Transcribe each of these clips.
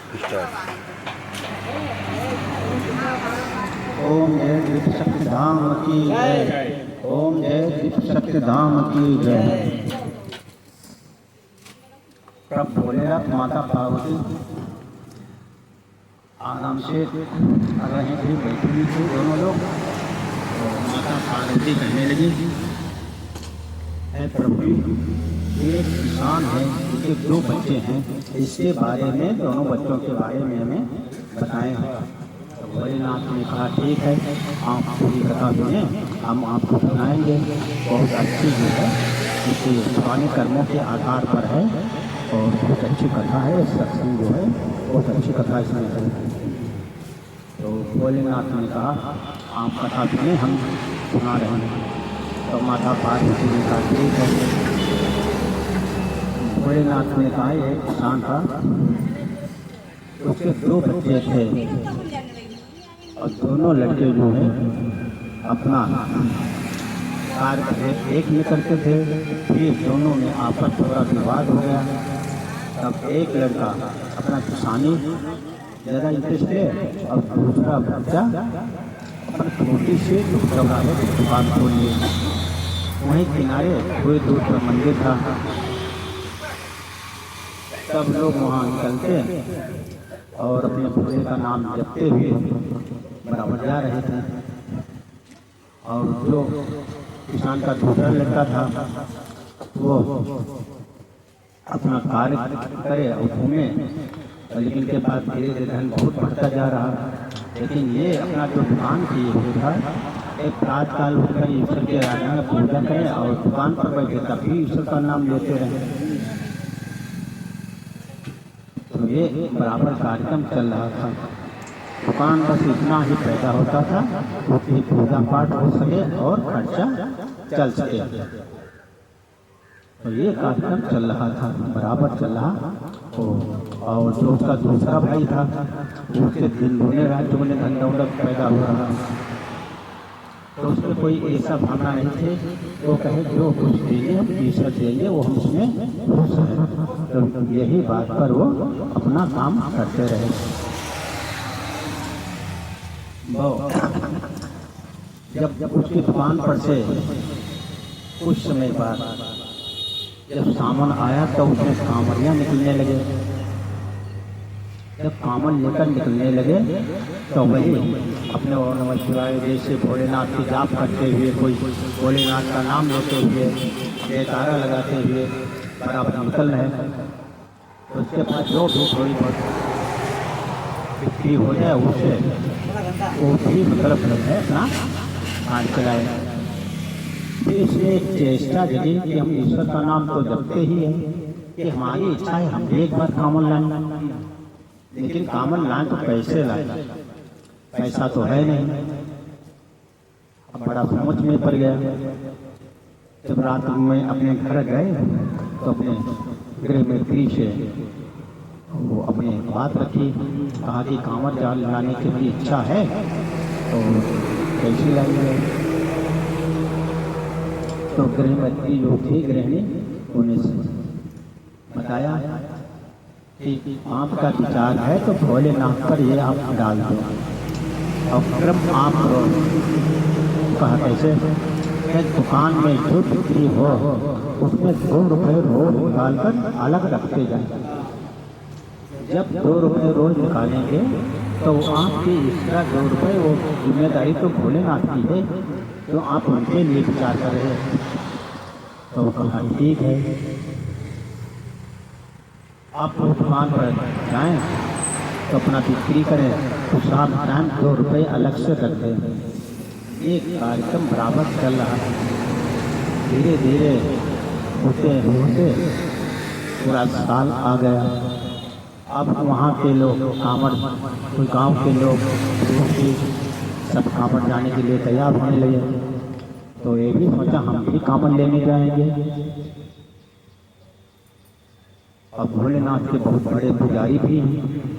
Start. ओम जय दीप शक्ति धाम की जय। ओम जय दीप शक्ति धाम की जय। प्रभु भोलेनाथ माता पार्वती आराम से रहे थे, बैठी हुई थी दोनों लोग। तो माता पार्वती कहने लगी, है प्रभु ये किसान है, इसके 2 बच्चे हैं, इसके बारे में, दोनों बच्चों के बारे में हमें बताएं। तो भोलेनाथ ने कहा ठीक है, आप पूरी कथा सुने, हम आपको सुनाएंगे। बहुत अच्छी जो है, इसके पुराने कर्मों के आधार पर है और बहुत अच्छी कथा है। सत्संग जो है बहुत अच्छी कथा इसमें है। तो भोलेनाथ ने कहा आप कथा सुने, हम सुना रहे हैं। तो माता पार्वती ने कहा ठीक है। भोलेनाथ ने कहा एक किसान था, उसके 2 बच्चे थे और दोनों लड़के जो है अपना कार्य एक में करते थे। फिर दोनों में आपस थोड़ा विवाद हो गया। तब एक लड़का अपना किसानी ज़्यादा इंटरेस्ट है और दूसरा बच्चा अपनी छोटी से दुकान खोल लिए। वहीं किनारे थोड़ी दूर पर मंदिर था। सब लोग वहाँ निकलते और अपने भोले का नाम जपते हुए बराबर जा रहे थे। और जो किसान का दूसरा लड़का था वो अपना कार्य करे और घूमे, लेकिन के पास धीरे धीरे धन बहुत बढ़ता जा रहा। लेकिन ये अपना जो दुकान थी वो था, एक प्रातकाल उठकर ईश्वर के आराधना में पूजा करें और दुकान पर बैठे तभी ईश्वर का नाम लेते रहे। तो ये बराबर कार्यक्रम चल रहा था। दुकान बस इतना ही पैदा होता था, उसकी पूजा पाठ हो सके और खर्चा चल सके। तो ये कार्यक्रम चल रहा था, बराबर चल रहा। और जो उसका दूसरा भाई था उसके दिन दुने राज्य में धन दौलत पैदा हो रहा। तो उसमें कोई ऐसा भावना नहीं थे, वो कहे जो कुछ देंगे हम ईश्वर देंगे, वो हम उसमें खुश हैं। तो यही बात पर वो अपना काम करते रहे। जब उसकी दुकान पर से कुछ समय बाद जब सामान आया तो उसमें कांवरियाँ निकलने लगे। जब कामन लेकर निकलने लगे तो वही अपने और नमः शिवाय जैसे भोलेनाथ की जाप करते हुए, कोई भोलेनाथ का नाम लेते हुए, जयकारा लगाते हुए बराबर निकल रहे। तो उसके बाद जो भी थोड़ी बहुत बिक्री हो जाए उससे वो भी मतलब है अपना हाथ चलाए। फिर इसमें एक चेष्टा जगी कि हम ईश्वर का नाम तो जपते ही है, कि हमारी इच्छा है हम एक बार कामन लाएं, लेकिन कामन लाएं तो पैसे लाएं, पैसा तो है नहीं। अब बड़ा सोच में पड़ गया। जब रात में अपने घर गए तो अपने गृह में से वो अपने बात रखी, कहा कि कामन जाल लाने की मेरी इच्छा है तो कैसे लाएंगे। तो गृहमंत्री जो थी गृहिणी, उन्हें बताया कि आपका विचार है तो भोलेनाथ पर ये आप डाल दो और क्रम आप करो। कहा कैसे? दुकान में जो बिक्री हो उसमें 2 रुपये रोज निकालकर अलग रखते जाए। जब 2 रुपये रोज निकालेंगे तो आपके इसका 2 रुपये, वो जिम्मेदारी तो भोलेनाथ की है, तो आप उनके लिए विचार कर रहे हैं। तो कहा ठीक है, आप दुकान पर जाएं तो अपना बिक्री करें, तो शाम टाइम 2 रुपये अलग से रख दें। एक कार्यक्रम बराबर चल रहा है। धीरे धीरे होते होते पूरा साल आ गया। अब वहाँ के लोग कांवड़, कोई गांव के लोग सब कांवड़ जाने के लिए तैयार होने लगे। तो ये भी सोचा हम भी कांवड़ लेने जाएंगे। और भोलेनाथ के बहुत बड़े पुजारी भी हैं।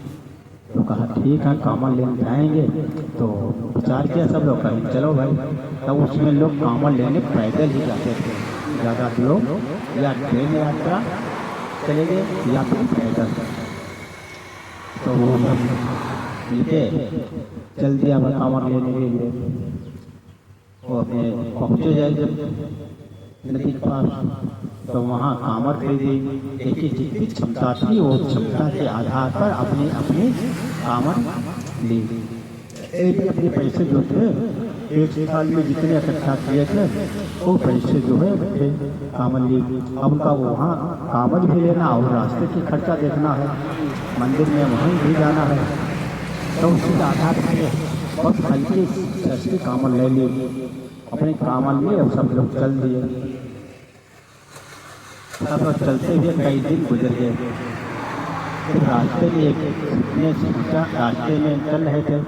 तो कहा ठीक है कांवड़ लेने जाएंगे। तो विचार किया सब लोग, कहें चलो भाई। तब उसमें लोग कांवड़ लेने पैदल ही जाते थे, ज़्यादा लोग या ट्रेन यात्रा चले गए या फिर पैदल। तो तो वो सब मिलके चल दिया कांवर लेने के लिए। वो अपने पहुँचे जाए जब नदी के पास, तो वहाँ कांवर खरीदी। देखिए जितनी क्षमता थी वो क्षमता के आधार पर अपने अपने कांवर ली। एक अपने पैसे जो थे एक साल में जितने इकट्ठा किए थे वो पैसे जो है कांवर ली। अब उनका वहाँ कांवर भी लेना और रास्ते की खर्चा देखना है, मंदिर में वहीं भी जाना है, तो उसके आधार पर बहुत हल्की सस्ती कांवर ले ली, अपने कांवर लिए और सब लोग चल दिए। तब चलते हुए कई दिन गुजर गए। फिर रास्ते में ने सोचा, रास्ते में चल रहे थे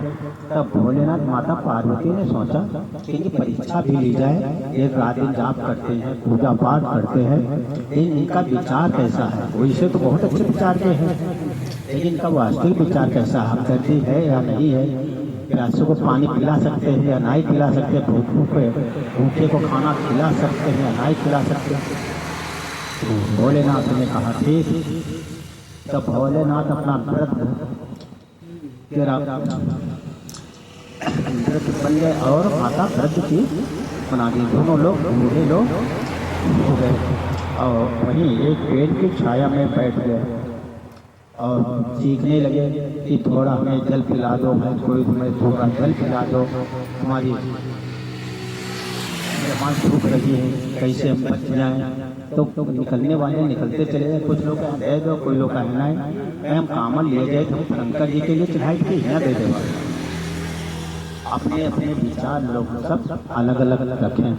तब भोलेनाथ माता पार्वती ने सोचा कि इनकी परीक्षा भी ली जाए। एक रात दिन जाप करते हैं, पूजा पाठ करते हैं, लेकिन इनका विचार कैसा है। वैसे तो बहुत अच्छे विचार के हैं, लेकिन इनका वास्तविक विचार कैसा है, हमदर्दी है या नहीं है, प्यासों को पानी पिला सकते हैं या नहीं पिला सकते, भूखे को खाना खिला सकते हैं या नहीं खिला सकते। तो भोलेनाथ ने कहा ठीक। तब भोलेनाथ अपना व्रत बन गए और माता व्रत की बना दी। दोनों लोग बूढ़े लोग हो गए और वहीं एक पेड़ की छाया में बैठ गए और सीखने लगे कि थोड़ा हमें जल पिला दो, मैं कोई हमें थोड़ा जल पिला दो, हमारी जबान सूख रही है, कैसे हम बच जाएं। तो निकलने वाले निकलते चले गए। कुछ लोग दे दो, कोई लोग कहना है हम कांवर ले गए तो शंकर जी के लिए चढ़ाई की यहाँ दे दे। अपने अपने विचार लोग सब अलग अलग रखें।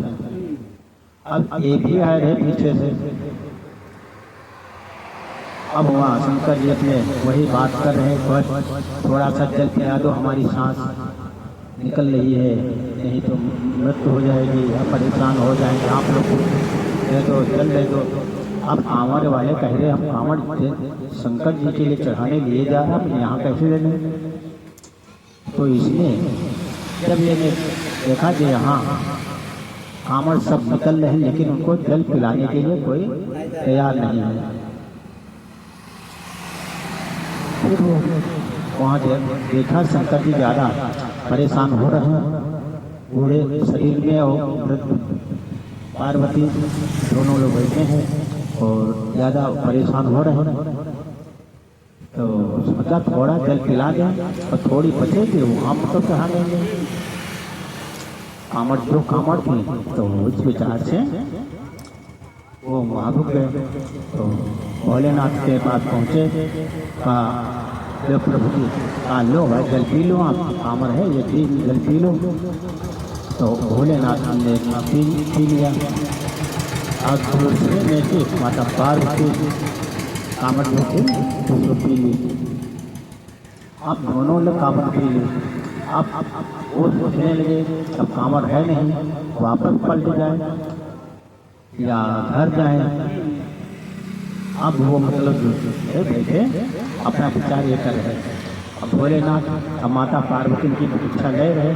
अब एक ही आ रहे पीछे से, अब वहाँ शंकर जी अपने वही बात कर रहे हैं, थोड़ा सा जल पिला दो, हमारी सांस निकल रही है, नहीं तो मृत्यु हो जाएगी या परेशान हो जाएंगे, आप लोग दे दो, जल दे दो। अब कांवर वाले कह रहे हम कांवर शंकर जी के लिए चढ़ाने लिए जा रहे हैं, यहाँ कैसे लेने। तो इसने जब ये देखा कि यहाँ कांवर सब निकल रहे हैं लेकिन उनको जल पिलाने के लिए कोई तैयार नहीं है, फिर वो वहाँ देखा शंकर जी ज़्यादा परेशान हो रहे हैं, बूढ़े शरीर में और पार्वती दोनों लोग बैठे हैं और ज़्यादा परेशान हो रहे हैं। तो सोचा थोड़ा जल पिला दें और थोड़ी बचेगी वो आप तो चढ़ा लेंगे। कांवर जो कांवर थी तो उस विचार से वो वहाँ रुक गए। तो भोलेनाथ के पास पहुँचे, कहा प्रभु जी लो भाई जल पी लो, आप कांवर है ये जल पी लो। तो भोलेनाथ ने पी लिया और दूसरे में से माता पार्वती कांवर उसको पी ली। आप दोनों लोग कांवर पी ली। आप वो सोचने लगे अब कांवर है नहीं, वापस पलट जाए या घर जाए। अब वो मतलब बैठे अपना विचार ये कर रहे। अब भोलेनाथ माता पार्वती की परीक्षा ले रहे।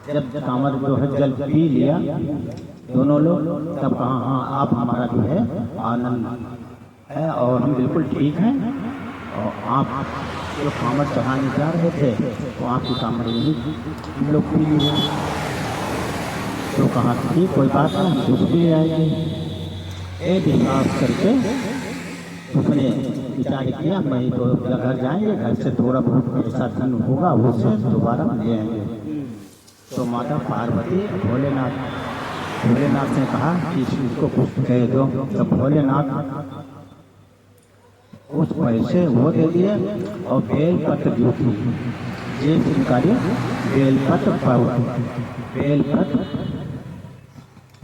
जब कांवर जो है जल पी लिया दोनों लोग, तब कहा हाँ आप हमारा जो है आनंद है और हम बिल्कुल ठीक हैं, और आप जो कांवर चढ़ाने जा रहे थे तो आपकी कांवर यही हम लोग पी लिए। तो कहा ठीक कोई बात नहीं, दुख भी आएगी। एक हिसाब करके उसने विचार किया मैं तो घर जाएंगे, घर से थोड़ा बहुत पैसा धन होगा उससे दोबारा ले आएंगे। तो माता पार्वती भोलेनाथ ने कहा कि इसको कुछ कह दो। तो भोलेनाथ उस पैसे वो दे दिए और बेलपत्र जो थी ये चिंकारी बेलपत्र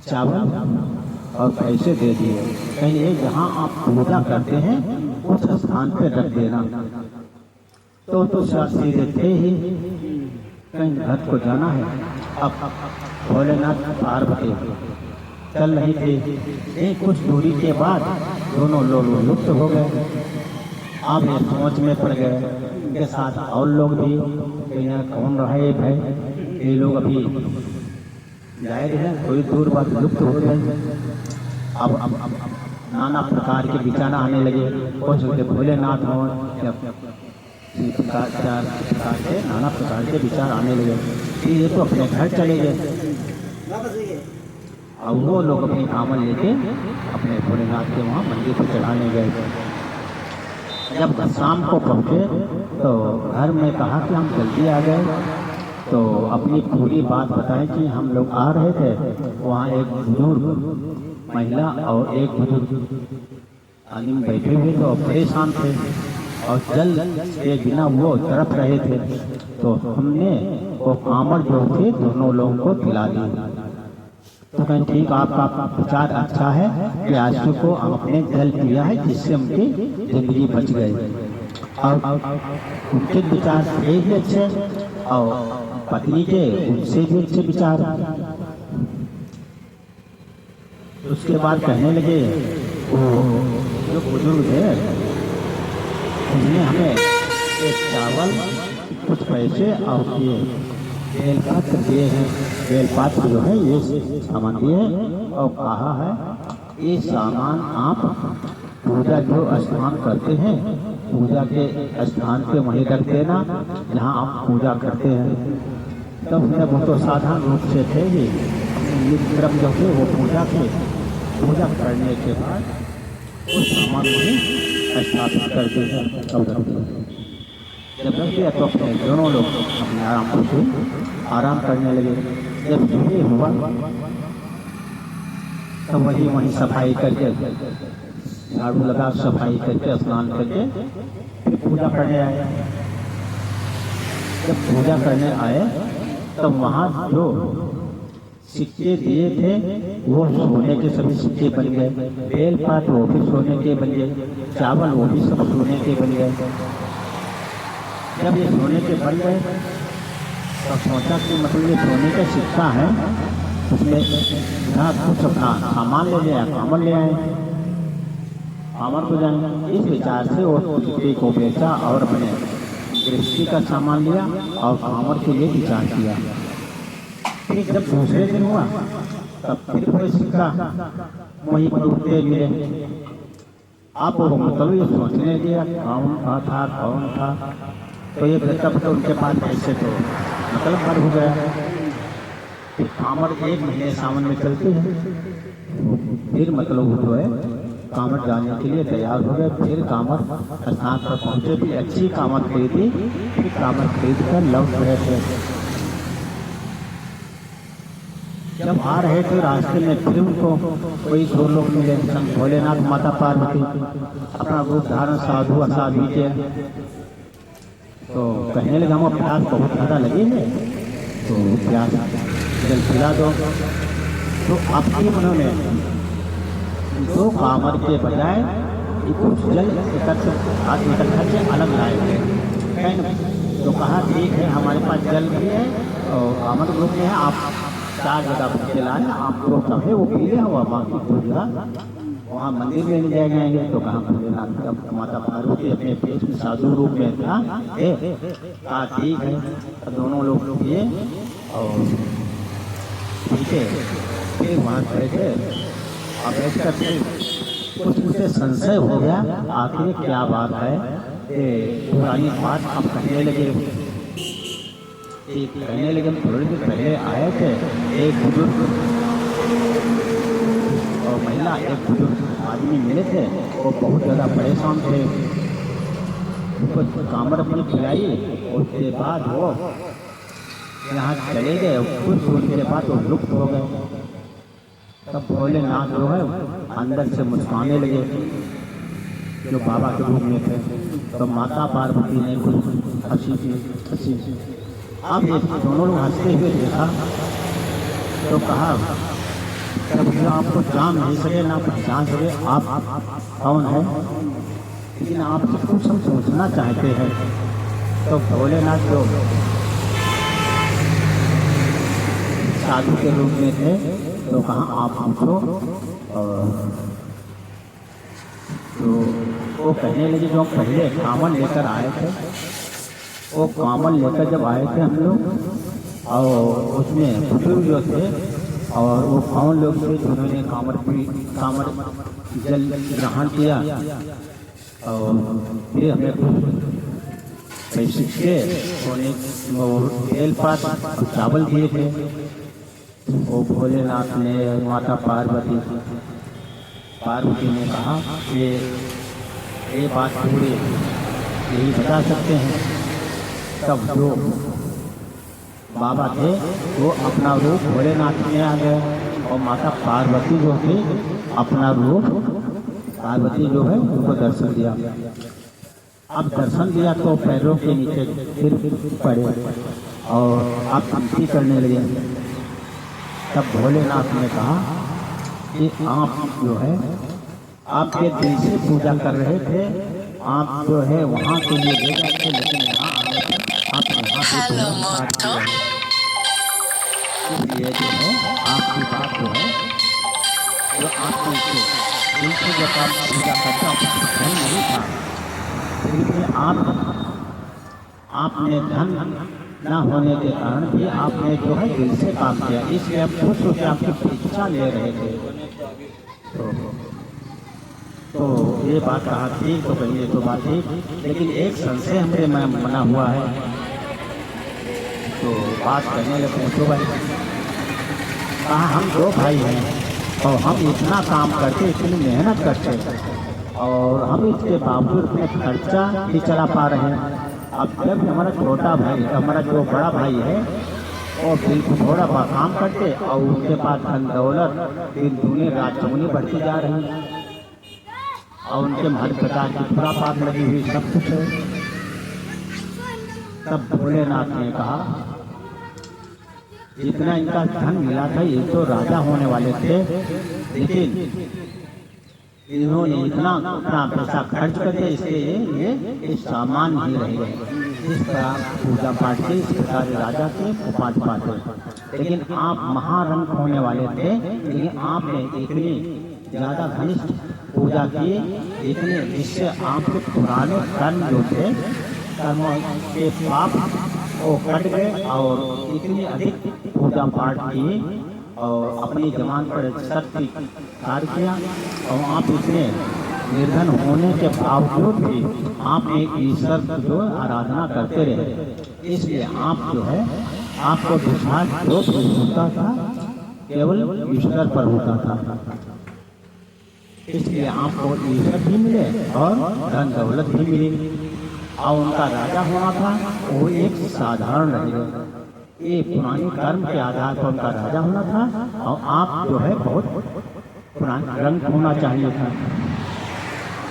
चावल और पैसे दे दिए। कहीं जहाँ आप पूजा करते हैं उस स्थान पर रख देना। तो सीधे थे ही कहीं घर को जाना है। अब भोलेनाथ पार्वती चल रही थी, कुछ दूरी के बाद दोनों लोग लुप्त हो गए। अब ये सोच में पड़ गए, इनके साथ और लोग भी कौन रहे भाई, ये लोग अभी जाहिर है थोड़ी दूर बाद लुप्त हो गए। अब नाना प्रकार के विचार आने लगे, कुछ भोलेनाथ हो प्रकार के नाना प्रकार के विचार आने लगे कि ये तो अपने घर चले गए। अब वो लोग अपनी कामन लेके अपने भोलेनाथ के वहाँ मंदिर पर चढ़ाने गए। जब शाम को पहुँचे तो घर में कहा कि हम जल्दी आ गए, तो अपनी पूरी बात बताएं कि हम लोग आ रहे थे, वहाँ एक बुजुर्ग महिला और एक बुजुर्ग आदमी बैठे हुए तो परेशान थे और जल के बिना वो तड़प रहे थे, तो हमने वो कांवड़ जो थे दोनों लोगों को दिला दी। तो कहें ठीक, आपका विचार अच्छा है कि आंसू को हम अपने जल पिया है जिससे उनकी जिंदगी बच गई, और उनके विचार एक अच्छे और पत्नी के उनसे भी अच्छे विचार। उसके बाद कहने लगे वो जो बुजुर्ग है उन्होंने हमें एक चावल, कुछ पैसे और ये बेलपात्र दिए हैं, बेलपात्र जो है ये सामान दिए हैं और कहा है ये सामान आप पूजा जो स्नान करते हैं पूजा के स्थान पे वहीं रख देना जहाँ आप पूजा करते हैं। तब वो तो साधारण रूप से थे ही, क्रम जो थे वो पूजा करने के बाद उस सामान को स्थापित करते हैं। जब रख दिया तो अपने दोनों लोग अपने आराम करने लगे। जब ये हुआ तब वहीं सफाई करके झाड़ू लगा सफाई करके स्नान करके फिर पूजा करने आए। जब पूजा करने आए तब वहाँ जो सिक्के दिए थे वो सोने के सभी सिक्के बन गए, बेलपात वो भी सोने के बन गए, चावल वो भी सब सोने के बन गए। जब ये सोने के बन गए तो सोचा कि मतलब ये सोने का सिक्का है, उसमें जहाँ कुछ अपना सामान ले आया, कांवड़ ले आए, कांवड़ को जाएंगे। इस विचार से वो सिक्के को बेचा और अपने गृहस्थी का सामान लिया और कांवड़ के लिए विचार किया। फिर जब दूसरे दिन हुआ तब फिर कोई सिक्का वहीं पर उठते मिले। आप वो मतलब ये सोचने दिया कौन था, तो ये तब तो उनके पास ऐसे तो मतलब भर हो गया। फिर कांवड़ 1 महीने सावन में चलती है, फिर मतलब जो है कांवड़ जाने के लिए तैयार हो गए। फिर कांवड़ स्थान पर पहुँचे, भी अच्छी कांवड़ खरीदी, फिर कांवड़ खरीद कर लौट रहे थे। जब आ रहे थे रास्ते में फिर उनको कोई 2 लोग मिले, भोलेनाथ माता पार्वती अपना रूप धारण साधु असाधु के, तो कहने लगे हम प्यास बहुत ज़्यादा लगी है तो प्यास जल पिला दो। तो आपकी उन्होंने 2 कांवड़ के बजाय कुछ जल इकट्ठा से अलग लाए थे। तो कहा ठीक है हमारे पास जल भी है और कांवड़ ग्रुप में है, आप 4 जगह के लाए, आप लोग सब है वो पीले हुआ, बाकी पूजा वहाँ मंदिर में ले जाए जाएंगे। तो कहाँ भोलेनाथ का माता पार्वती अपने पेट में साधु रूप में था, कहा ठीक है। तो दोनों लोग ये और ठीक है फिर वहाँ बैठे और बैठ कर फिर कुछ मुझे संशय हो गया आखिर क्या बात है। पुरानी बात आप कहने लगे थोड़ी देर पहले आए थे, एक बुजुर्ग और महिला, एक बुजुर्ग आदमी मिले थे, वो बहुत ज़्यादा परेशान थे। उनको कांवड़ अपनी खिलाई, उसके बाद वो यहाँ चले गए, कुछ दूर के बाद वो लुप्त हो गए। तब भोलेनाथ जो है अंदर से मुस्काने लगे जो बाबा के रूप में थे। तो माता पार्वती ने कुछ हंसी आप ये दोनों लोग हंसते हुए देखा तो कहा जब आपको जान नहीं सके ना पहचान सके आप कौन है, लेकिन आपसे कुछ हम सोचना चाहते हैं। तो भोलेनाथ जो साधु के रूप में थे तो कहा आप पूछो। तो वो कहने लगे जो पहले कांवड़ लेकर आए थे, वो कांवड़ लेकर जब आए थे हम लोग और उसमें बुजुर्ग जो थे और वो कौन लोग थे जिन्होंने कांवड़ जल ग्रहण किया और फिर हमें पैसे के सोने तेल पात और चावल दिए थे। वो भोलेनाथ ने माता पार्वती ने कहा कि ये बात पूरी यही बता सकते हैं। तब जो बाबा थे वो अपना रूप भोलेनाथ में आ गए और माता पार्वती जो थी अपना रूप पार्वती जो है उनको दर्शन दिया। अब दर्शन दिया तो पैरों के नीचे फिर पड़े और आप भक्ति करने लगे। तब भोलेनाथ ने कहा कि आप जो है आपके दिल से पूजा कर रहे थे, आप जो है वहाँ के लिए ले जाते, लेकिन यहाँ आने पर आप यहाँ से इसलिए जो है आपकी बात जो है जो आपको दिल से जब आप पूजा करता धन नहीं था, लेकिन आपने धन न होने के कारण भी आपने जो है दिल से काम किया, इसलिए आप खुश होकर आपकी परीक्षा ले रहे थे। तो ये बात कहा ठीक तो कहिए तो बात ठीक, लेकिन एक संशय हमसे मना हुआ है। तो बात करने लगे तो भाई कहा हम दो भाई हैं और हम इतना काम करते, इतनी मेहनत करते और हम इसके बावजूद अपने खर्चा भी चला पा रहे हैं। अब जब हमारा छोटा भाई, हमारा जो बड़ा भाई है और बिल्कुल थोड़ा काम करते और उसके पास धन दौलत दिन दूनी रात चौगुनी बढ़ती जा रही है और उनके हर प्रकार की खुरापात लगी हुई सब कुछ है। तब भोलेनाथ ने कहा जितना इनका धन मिला था ये तो राजा होने वाले थे, लेकिन इन्होंने इतना पैसा खर्च करके इसलिए ये सामान ही रह गए। इस तरह पूजा पाठ के इस प्रकार राजा के उपाध पाते, लेकिन आप महारंग होने वाले थे, लेकिन आपने इतनी ज़्यादा घनिष्ठ पूजा की, इतने जिससे आपके पुराने कर्म जो थे कर्मों के पाप वो कट गए और इतनी अधिक पूजा पाठ की और अपनी जवान पर शक्ति कार्य किया और आप इतने निर्धन होने के बावजूद भी आपने ईश्वर की जो आराधना करते रहे, इसलिए आप जो है आपको विश्वास जो होता था केवल ईश्वर पर होता था, इसलिए आपको ईश्वर भी मिले और धन दौलत भी मिली। और उनका राजा होना था वो एक साधारण रहे, ये पुरानी कर्म के आधार पर उनका राजा होना था और आप जो है बहुत पुराना रंग होना चाहिए था,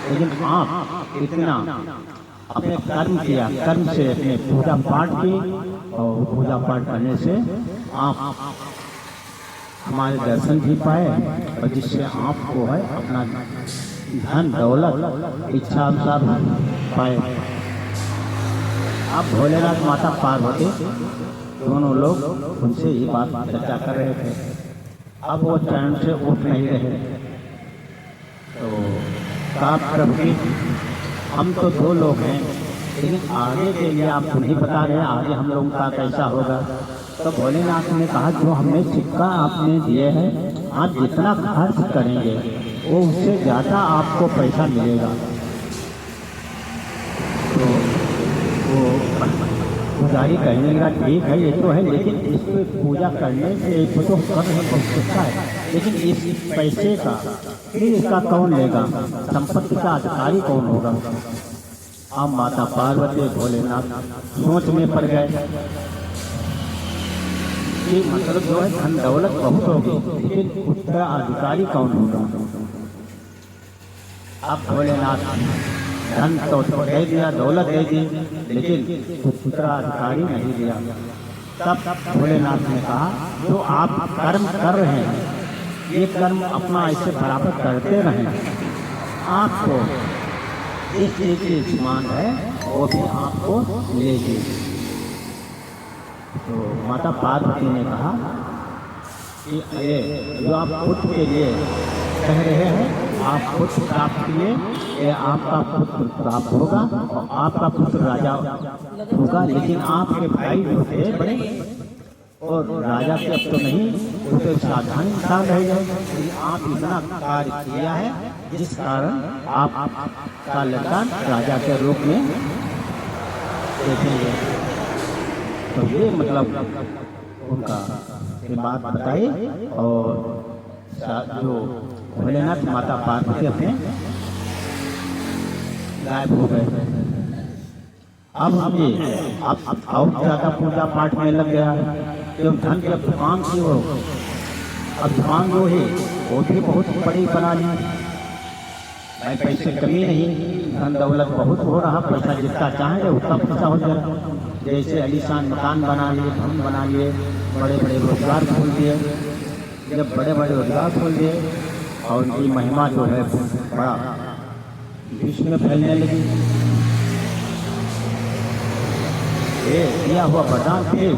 लेकिन आप इतना अपने कर्म किया, कर्म से अपने पूजा पाठ की और पूजा पाठ करने से आप हमारे दर्शन भी पाए और जिससे आपको है अपना धन दौलत इच्छा अनुसार पाए। अब भोलेनाथ माता पार्वती दोनों लोग उनसे ये बात चर्चा कर रहे थे। अब वो चरण से उठ नहीं रहे, तो कहा प्रभु हम तो दो लोग हैं, लेकिन आगे के लिए आपको नहीं बता रहे आगे हम लोगों का कैसा होगा। तो भोलेनाथ ने कहा जो हमने सिक्का आपने दिए हैं, आप जितना खर्च करेंगे वो उससे ज़्यादा आपको पैसा मिलेगा। तो वो पुजारी कहने लगा ठीक है ये तो है, लेकिन इसको पूजा करने से तो कर रहे बहुत अच्छा है, लेकिन इस पैसे का फिर इसका कौन लेगा, संपत्ति का अधिकारी कौन होगा। अब माता पार्वती भोलेनाथ सोच में पड़ गए कि मतलब जो है धन दौलत बहुत होगी, लेकिन उसका अधिकारी कौन होगा। अब भोलेनाथ धन तो दे दिया, दौलत दे दी, लेकिन उत्तराधिकारी नहीं दिया। तब भोलेनाथ ने कहा जो आप कर्म कर रहे हैं ये कर्म अपना ऐसे बराबर करते रहें, आपको इस चीज की समान है वो भी आपको मिलेगी। तो माता पार्वती ने कहा कि ये जो आप पुत्र के लिए कह रहे हैं, आप पुत्र प्राप्त किए, ये आपका पुत्र प्राप्त होगा और आपका पुत्र राजा होगा, लेकिन आपके भाई जो थे बड़े और राजा के अब तो नहीं, वो तो साधारण इंसान रह जाएगा। आप इतना कार्य किया है जिस कारण आपका लड़का राजा के रूप में देखेंगे। तो ये मतलब उनका ये बात बताई। और जो भोलेनाथ माता पार्वती अपने गायब हो गए। अब हम ये अब और ज़्यादा पूजा पाठ में लग गया। जब धन जब दुकान थी वो, अब दुकान जो है वो भी बहुत बड़ी बना ली। भाई पैसे कमी नहीं, धन दौलत बहुत हो रहा, पैसा जितना चाहे उतना पैसा हो जाए। जैसे आलीशान मकान बना लिए, भवन बना लिए, बड़े बड़े रोजगार खोल दिए। जब बड़े बड़े रोजगार खोल दिए और उनकी महिमा जो है बड़ा विश्व में फैलने लगी। ये दिया हुआ वरदान थे।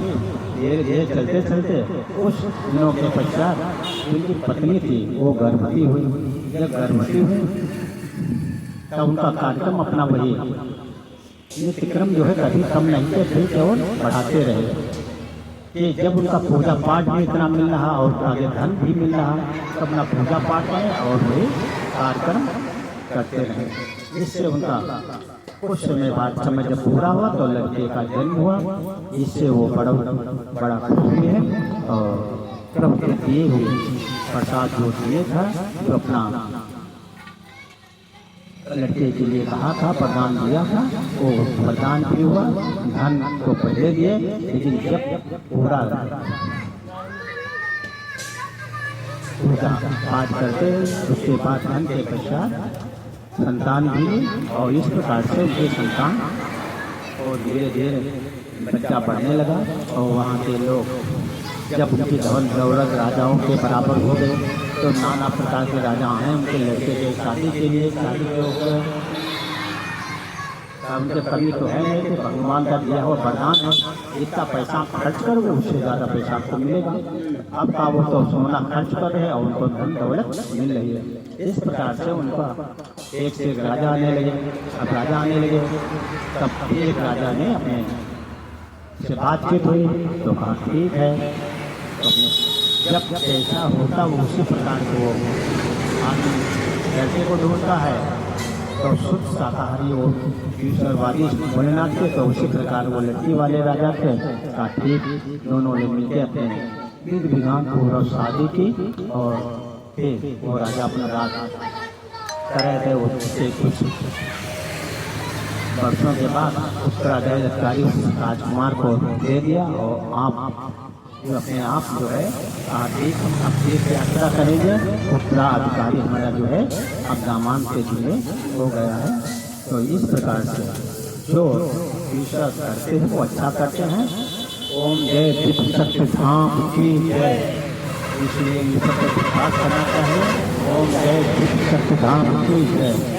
धीरे धीरे चलते चलते कुछ दिनों के पश्चात उनकी पत्नी थी वो गर्भवती हुई। जब गर्भवती हुई तब उनका कार्यक्रम अपना वही नित्यक्रम जो है कभी कम नहीं थे, फिर केवल बढ़ाते रहे कि जब उनका पूजा पाठ भी इतना मिल रहा और आगे धन भी मिल रहा, तब अपना पूजा पाठ करें और वही कार्यक्रम करते रहे। इससे उनका कुछ समय बाद समय जब पूरा हुआ तो लड़के का जन्म हुआ। इससे वो बड़ा खुश हुए और प्रभु के दिए हुए प्रसाद जो दिए था, जो अपना लड़के के लिए कहा था, प्रदान दिया था, वो प्रदान भी हुआ। धन तो पहले दिए, लेकिन जब पूरा पूजा पाठ करते उसके बाद धन के पश्चात संतान भी। और इस प्रकार से उनके संतान और धीरे धीरे बच्चा बढ़ने लगा। और वहाँ के लोग जब उनकी धन दौलत राजाओं के बराबर हो गए तो नाना प्रकार के राजा हैं उनके लड़के के शादी के लिए शादी के ऊपर उनके कमी तो है नहीं कि भगवान का दिया हुआ वरदान है, जितना पैसा खर्च करोगे उससे ज़्यादा पैसा आपको मिलेगा। अब का वो तो सोना खर्च कर रहे हैं और उनको धन दौलत मिल रही है। इस प्रकार से उनका एक से एक राजा आने लगे। अब राजा आने लगे तब एक राजा ने अपने से बातचीत हुई तो कहा ठीक है। तो जब ऐसा होता वो उसी प्रकार से वो आदमी लड़के को ढूंढता है तो शुद्ध शाकाहारी वो ईश्वरवादी भोलेनाथ थे, तो उसी प्रकार वो लड़की वाले राजा थे। कहा ठीक, दोनों ने मिलकर अपने विधि विधान पूर्व शादी की और फिर वो राजा अपना राज कर रहे थे। उससे कुछ वर्षों के बाद उत्तराधिकारी अधिकारी उस राजकुमार को दे दिया और आप जो अपने आप जो है अब तीर्थ यात्रा करेंगे। उत्तराधिकारी हमारा जो है अब दामान से जुड़े हो गया है। तो इस प्रकार से जो ईश्वर करते हैं वो अच्छा करते हैं। ओम जय विश्व सत्य धाम की जय। इसलिए ईश्वर को विश्वास करना चाहिए। ओम जय विश्व सत्य धाम की जय।